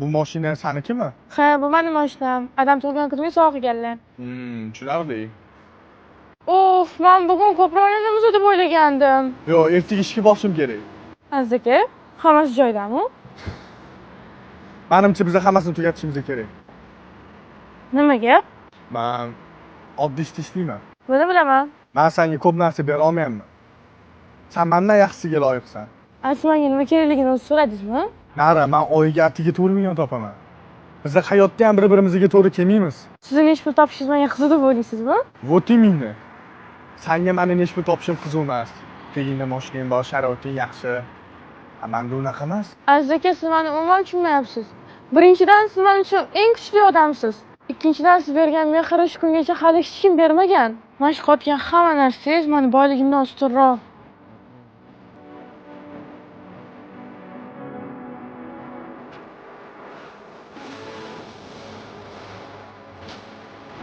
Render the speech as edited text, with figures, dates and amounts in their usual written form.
Bu mashina sanikimi? Ha, bu mening mashinam. Adam tug'ilgan kunimga sovg'a qilganlar. Tushunarli. Of, men bugun ko'proq o'ynaymiz deb o'ylagandim. Yo'q, ertaga ishga borishim kerak. Aziz aka, hammasi joyidami? Menimcha biz hammasini tugatishimiz kerak. Nimaga? Men oddiy ishda ishlayman. Buni bilaman. Men senga ko'p narsa bera olmayapman. Sen mendan yaxshisiga loyiqsan. Siz menga nima kerakligini o'zi so'radingizmi? Nara, men oyiga atigi 4 million topaman. Biz hayotda ham bir-birimizga to'g'ri kelmaymiz. Sizni necha pul topishingiz menga qiziq deb o'ylaysizmi? Вот именно. Senga meni necha pul topishim qiziq emas. Tegingda mashinang bor, sharoiting yaxshi. Menda unaqa emas. Aziz aka, siz meni umuman tushunmayapsiz. Birinchidan, siz men uchun eng kuchli odamsiz. Ikkinchidan, siz bergan mehr shu kungacha hali hech kim bermagan. Mana shu qotgan hamma narsangiz meni boyligimdan ustunroq.